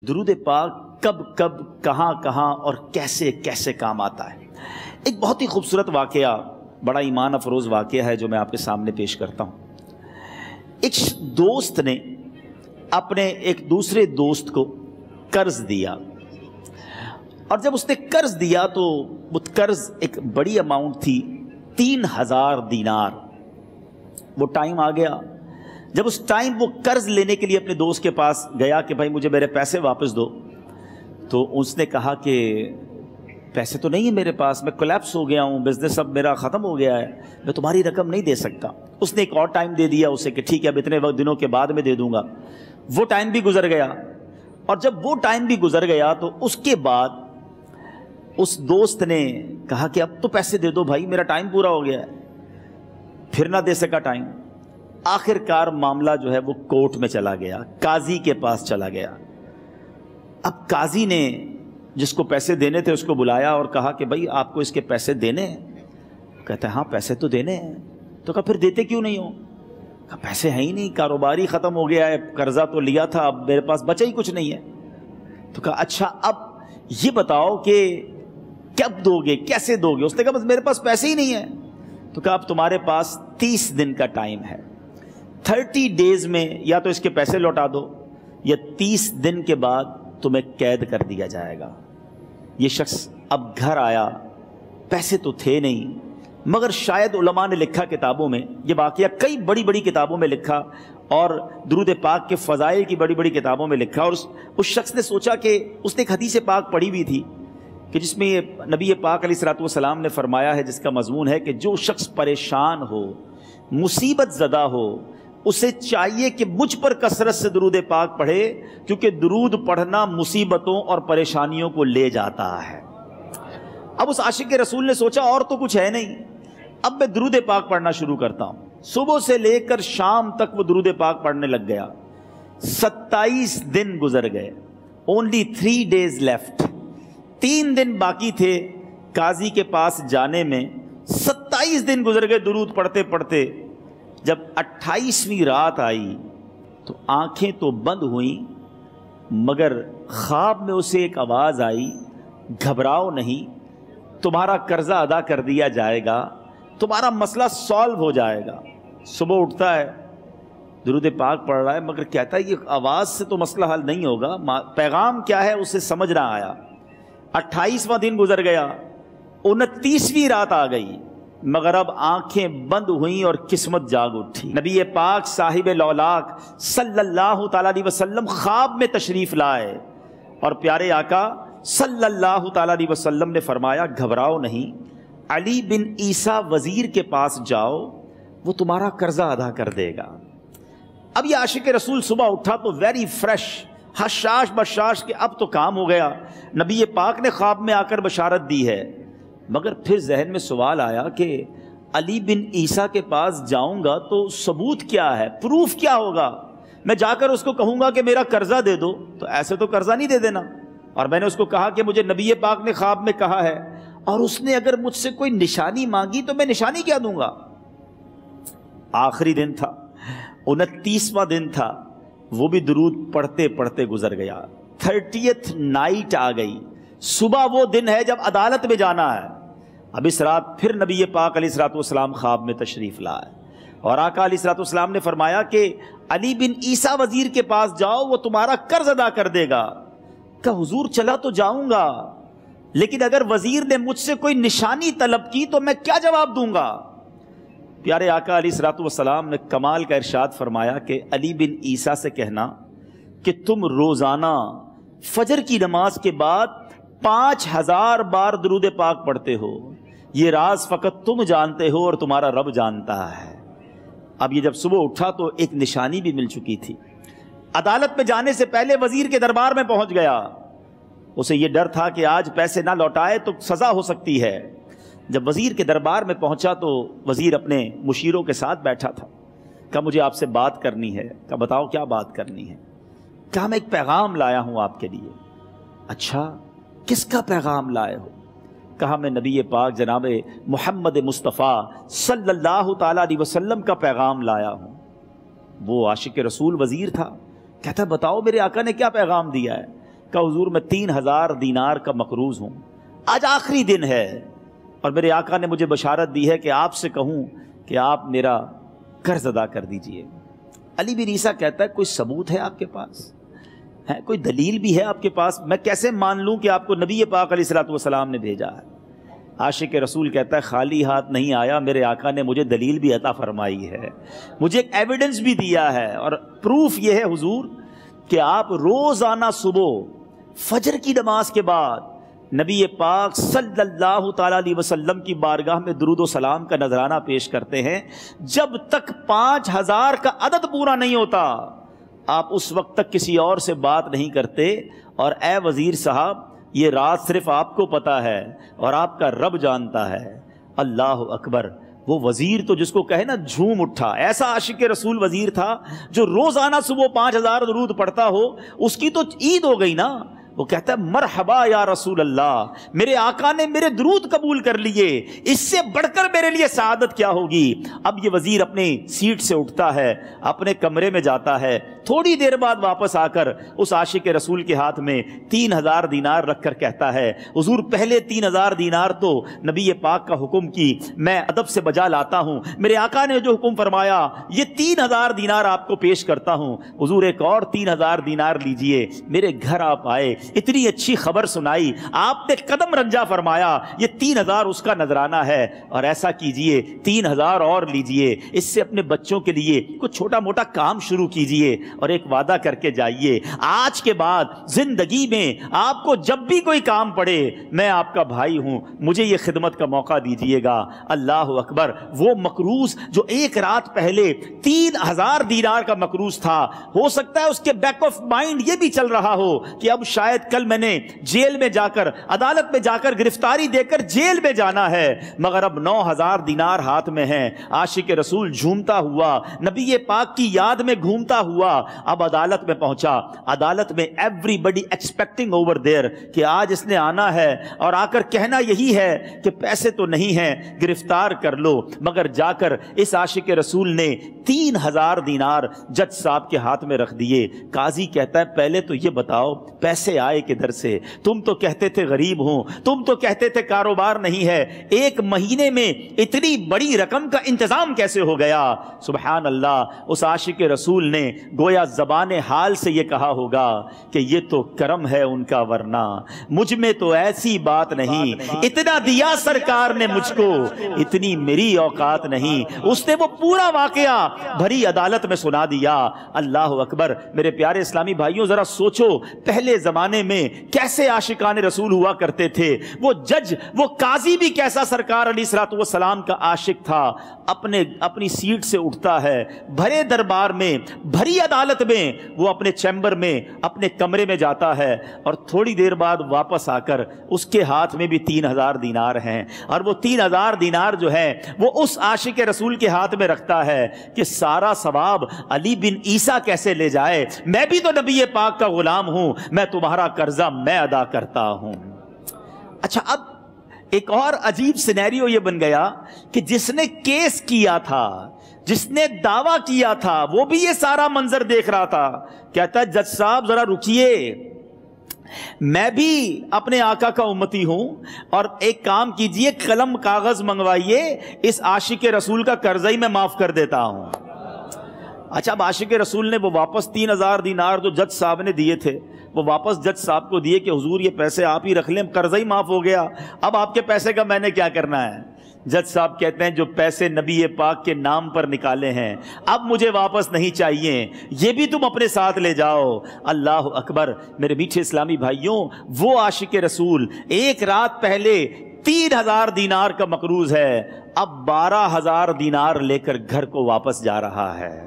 درود پاک کب کب کہاں کہاں اور کیسے کیسے کام آتا ہے۔ ایک بہت ہی خوبصورت واقعہ، بڑا ایمان افروز واقعہ ہے جو میں آپ کے سامنے پیش کرتا ہوں۔ ایک دوست نے اپنے ایک دوسرے دوست کو قرض دیا، اور جب اس نے قرض دیا تو وہ قرض ایک بڑی اماؤنٹ تھی، 3000 دینار۔ وہ ٹائم آ گیا جب اس ٹائم وہ قرض لینے کے لیے اپنے دوست کے پاس گیا کہ بھائی مجھے میرے پیسے واپس دو، تو اس نے کہا کہ پیسے تو نہیں ہے میرے پاس، میں کولیپس ہو گیا ہوں، بزنس اب میرا ختم ہو گیا ہے، میں تمہاری رقم نہیں دے سکتا۔ اس نے ایک اور ٹائم دے دیا اسے کہ ٹھیک ہے اب اتنے دنوں کے بعد میں دے دوں گا۔ وہ ٹائم بھی گزر گیا، اور جب وہ ٹائم بھی گزر گیا تو اس کے بعد اس دوست نے کہا کہ اب تو پیسے دے دو بھائی، میرا ٹائم پورا ہو گیا ہے۔ پھر نہ دے سکا ٹائم۔ آخر کار معاملہ جو ہے وہ کورٹ میں چلا گیا، قاضی کے پاس چلا گیا۔ اب قاضی نے جس کو پیسے دینے تھے اس کو بلایا اور کہا کہ بھائی آپ کو اس کے پیسے دینے ہیں؟ کہتا ہے ہاں پیسے تو دینے ہیں۔ تو کہا پھر دیتے کیوں نہیں ہو؟ کہا پیسے ہیں ہی نہیں، کاروبار ہی ختم ہو گیا ہے، قرضہ تو لیا تھا، اب میرے پاس بچا ہی کچھ نہیں ہے۔ تو کہا اچھا اب یہ بتاؤ کہ کب دو گے، کیسے دو گے؟ اس نے کہا بس میرے پاس پیسے ہی نہیں ہیں۔ تو کہا اب تمہارے پاس 30 دن کا ٹائم ہے، 30 ڈیز میں یا تو اس کے پیسے لوٹا دو یا 30 دن کے بعد تمہیں قید کر دیا جائے گا۔ یہ شخص اب گھر آیا، پیسے تو تھے نہیں، مگر شاید علماء نے لکھا کتابوں میں، یہ واقعہ کئی بڑی بڑی کتابوں میں لکھا اور درود پاک کے فضائل کی بڑی بڑی کتابوں میں لکھا، اور اس شخص نے سوچا کہ اس نے ایک حدیث پاک پڑھی ہوئی تھی کہ جس میں یہ نبی پاک علیہ الصلوۃ والسلام نے فرمایا ہے، جس کا مضمون ہے کہ جو شخص پریشان ہو، مصیبت زدہ ہو، اسے چاہیے کہ مجھ پر کثرت سے درود پاک پڑھے، کیونکہ درود پڑھنا مصیبتوں اور پریشانیوں کو لے جاتا ہے۔ اب اس عاشق رسول نے سوچا اور تو کچھ ہے نہیں، اب میں درود پاک پڑھنا شروع کرتا ہوں۔ صبح سے لے کر شام تک وہ درود پاک پڑھنے لگ گیا۔ 27 دن گزر گئے، only 3 days left، 3 دن باقی تھے قاضی کے پاس جانے میں۔ 27 دن گزر گئے درود پڑھتے پڑھتے۔ جب 28ویں رات آئی تو آنکھیں تو بند ہوئیں، مگر خواب میں اسے ایک آواز آئی، گھبراؤ نہیں، تمہارا قرضہ ادا کر دیا جائے گا، تمہارا مسئلہ سالو ہو جائے گا۔ صبح اٹھتا ہے، درود پاک پڑھ رہا ہے، مگر کہتا ہے یہ آواز سے تو مسئلہ حل نہیں ہوگا، پیغام کیا ہے اسے سمجھ نہ آیا۔ 28واں دن گزر گیا، 29ویں رات آ گئی، مگر اب آنکھیں بند ہوئیں اور قسمت جاگ اٹھی۔ نبی پاک صاحب لولاک صلی اللہ تعالیٰ علیہ وسلم خواب میں تشریف لائے، اور پیارے آقا صلی اللہ تعالیٰ علیہ وسلم نے فرمایا گھبراؤ نہیں، علی بن عیسیٰ وزیر کے پاس جاؤ، وہ تمہارا قرضہ ادا کر دے گا۔ اب یہ عاشق رسول صبح اٹھا تو ویری فریش، حشاش بشاش کہ اب تو کام ہو گیا، نبی پاک نے خواب میں آ کر بشارت دی ہے۔ مگر پھر ذہن میں سوال آیا کہ علی بن عیسیٰ کے پاس جاؤں گا تو ثبوت کیا ہے، پروف کیا ہوگا؟ میں جا کر اس کو کہوں گا کہ میرا قرضہ دے دو تو ایسے تو قرضہ نہیں دے دینا، اور میں نے اس کو کہا کہ مجھے نبی پاک نے خواب میں کہا ہے، اور اس نے اگر مجھ سے کوئی نشانی مانگی تو میں نشانی کیا دوں گا؟ آخری دن تھا، 29واں دن تھا، وہ بھی درود پڑھتے پڑھتے گزر گیا۔ 30th نائٹ آ گئی، صبح وہ دن ہے جب عدالت میں جانا ہے۔ اب اس رات پھر نبی پاک علیہ الصلوۃ والسلام خواب میں تشریف لائے، اور آقا علیہ الصلوۃ والسلام نے فرمایا کہ علی بن عیسیٰ وزیر کے پاس جاؤ، وہ تمہارا قرض ادا کر دے گا۔ کہ حضور چلا تو جاؤں گا، لیکن اگر وزیر نے مجھ سے کوئی نشانی طلب کی تو میں کیا جواب دوں گا؟ پیارے آقا علیہ الصلوۃ والسلام نے کمال کا ارشاد فرمایا کہ علی بن عیسیٰ سے کہنا کہ تم روزانہ فجر کی نماز کے بعد 5000 بار درود پاک پڑھتے ہو، یہ راز فقط تم جانتے ہو اور تمہارا رب جانتا ہے۔ اب یہ جب صبح اٹھا تو ایک نشانی بھی مل چکی تھی۔ عدالت میں جانے سے پہلے وزیر کے دربار میں پہنچ گیا، اسے یہ ڈر تھا کہ آج پیسے نہ لوٹائے تو سزا ہو سکتی ہے۔ جب وزیر کے دربار میں پہنچا تو وزیر اپنے مشیروں کے ساتھ بیٹھا تھا۔ کہا مجھے آپ سے بات کرنی ہے۔ کہا بتاؤ کیا بات کرنی ہے؟ کہا میں ایک پیغام لایا ہوں آپ کے لیے۔ اچھا کس کا پیغام لائے ہو؟ کہا میں نبی پاک جناب محمد مصطفیٰ صلی اللہ تعالیٰ علیہ وسلم کا پیغام لایا ہوں۔ وہ عاشق رسول وزیر تھا، کہتا بتاؤ میرے آقا نے کیا پیغام دیا ہے؟ کہ حضور میں 3000 دینار کا مقروض ہوں، آج آخری دن ہے اور میرے آقا نے مجھے بشارت دی ہے کہ آپ سے کہوں کہ آپ میرا قرض ادا کر دیجئے۔ علی بن عیسیٰ کہتا ہے کوئی ثبوت ہے آپ کے پاس؟ ہے کوئی دلیل بھی ہے آپ کے پاس؟ میں کیسے مان لوں کہ آپ کو نبی پاک علیہ الصلوۃ والسلام نے بھیجا ہے؟ عاشق رسول کہتا ہے خالی ہاتھ نہیں آیا، میرے آقا نے مجھے دلیل بھی عطا فرمائی ہے، مجھے ایک ایویڈنس بھی دیا ہے، اور پروف یہ ہے حضور کہ آپ روزانہ صبح فجر کی نماز کے بعد نبی پاک صلی اللہ تعالیٰ علیہ وسلم کی بارگاہ میں درود و سلام کا نذرانہ پیش کرتے ہیں۔ جب تک 5000 کا عدد پورا نہیں ہوتا آپ اس وقت تک کسی اور سے بات نہیں کرتے، اور اے وزیر صاحب یہ رات صرف آپ کو پتہ ہے اور آپ کا رب جانتا ہے۔ اللہ اکبر! وہ وزیر تو جس کو کہے نا جھوم اٹھا، ایسا عاشق رسول وزیر تھا جو روزانہ صبح 5000 درود پڑھتا ہو، اس کی تو عید ہو گئی نا۔ وہ کہتا ہے مرحبا یا رسول اللہ، میرے آقا نے میرے درود قبول کر لیے، اس سے بڑھ کر میرے لیے سعادت کیا ہوگی؟ اب یہ وزیر اپنے سیٹ سے اٹھتا ہے، اپنے کمرے میں جاتا ہے، تھوڑی دیر بعد واپس آ کر اس عاشق رسول کے ہاتھ میں 3000 دینار رکھ کر کہتا ہے حضور پہلے 3000 دینار تو نبی پاک کا حکم کی میں ادب سے بجا لاتا ہوں، میرے آقا نے جو حکم فرمایا یہ 3000 دینار آپ کو پیش کرتا ہوں، حضور ایک اور 3000 دینار لیجئے۔ میرے گھر آپ آئے، اتنی اچھی خبر سنائی، آپ نے قدم رنجا فرمایا، یہ 3000 اس کا نذرانہ ہے، اور ایسا کیجئے 3000 اور لیجئے، اس سے اپنے بچوں کے لیے کچھ چھوٹا موٹا کام شروع کیجئے، اور ایک وعدہ کر کے جائیے آج کے بعد زندگی میں آپ کو جب بھی کوئی کام پڑے میں آپ کا بھائی ہوں، مجھے یہ خدمت کا موقع دیجئے گا۔ اللہ اکبر! وہ مقروض جو ایک رات پہلے 3000 دینار کا مقروض تھا، ہو سکتا ہے اس کے بیک آف مائنڈ یہ بھی چل رہا ہو کہ اب شاید کل میں نے جیل میں جا کر عدالت میں جا کر گرفتاری دے کر جیل میں جانا ہے، مگر اب 9000 دینار ہاتھ میں ہیں۔ عاشق رسول جھومتا ہوا نبی پاک کی یاد میں گھومتا ہوا اب عدالت میں پہنچا۔ عدالت میں everybody expecting over there کہ آج اس نے آنا ہے اور آ کر کہنا یہی ہے کہ پیسے تو نہیں ہیں، گرفتار کر لو، مگر جا کر اس عاشق رسول نے 3000 دینار جج صاحب کے ہاتھ میں رکھ دیے۔ قاضی کہتا ہے پہلے تو یہ بتاؤ پیسے آئے کدھر سے؟ تم تو کہتے تھے غریب ہوں، تم تو کہتے تھے کاروبار نہیں ہے، ایک مہینے میں اتنی بڑی رقم کا انتظام کیسے ہو گیا؟ سبحان اللہ! اس عاشق رسول نے گویا زبان حال سے یہ کہا ہوگا کہ یہ تو کرم ہے ان کا، ورنہ مجھ میں تو ایسی بات نہیں، اتنا دیا سرکار نے مجھ کو، اتنی میری اوقات نہیں۔ اس نے وہ پورا واقعہ بھری عدالت میں سنا دیا۔ اللہ اکبر! میرے پیارے اسلامی بھائیوں ذرا سوچو پہلے زمانے میں کیسے عاشقان رسول ہوا کرتے تھے، وہ جج وہ قاضی بھی کیسا سرکار علیہ الصلوۃ والسلام کا عاشق تھا۔ اپنی سیٹ سے اٹھتا ہے، بھرے دربار میں بھری عدالت میں وہ اپنے چیمبر میں اپنے کمرے میں جاتا ہے، اور تھوڑی دیر بعد واپس آ کر اس کے ہاتھ میں بھی 3000 دینار ہیں، اور وہ 3000 دینار جو ہے وہ اس عاشق رسول کے ہاتھ میں رکھتا ہے کہ سارا ثواب علی بن عیسیٰ کیسے لے جائے، میں بھی تو نبی پاک کا غلام ہوں، میں تمہارا قرضہ میں ادا کرتا ہوں۔ اچھا، اب ایک اور عجیب سینیریو یہ بن گیا کہ جس نے کیس کیا تھا، جس نے دعویٰ کیا تھا، وہ بھی یہ سارا منظر دیکھ رہا تھا۔ کہتا ہے جج صاحب ذرا رکیے، میں بھی اپنے آقا کا امتی ہوں، اور ایک کام کیجئے قلم کاغذ منگوائیے، اس عاشق رسول کا قرضہ ہی میں معاف کر دیتا ہوں۔ اچھا، اب عاشق رسول نے وہ واپس 3000 دینار جو جج صاحب نے دیے تھے وہ واپس جج صاحب کو دیے کہ حضور یہ پیسے آپ ہی رکھ لیں، قرضہ ہی معاف ہو گیا، اب آپ کے پیسے کا میں نے کیا کرنا ہے؟ جج صاحب کہتے ہیں جو پیسے نبی پاک کے نام پر نکالے ہیں اب مجھے واپس نہیں چاہیے، یہ بھی تم اپنے ساتھ لے جاؤ۔ اللہ اکبر! میرے میٹھے اسلامی بھائیوں، وہ عاشق رسول ایک رات پہلے 3000 دینار کا مقروض ہے، اب 12000 دینار لے کر گھر کو واپس جا رہا ہے۔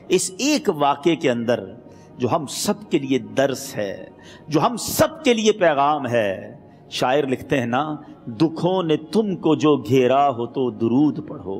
اس ایک واقعے کے اندر جو ہم سب کے لیے درس ہے، جو ہم سب کے لیے پیغام ہے، شاعر لکھتے ہیں نا، دکھوں نے تم کو جو گھیرا ہو تو درود پڑھو،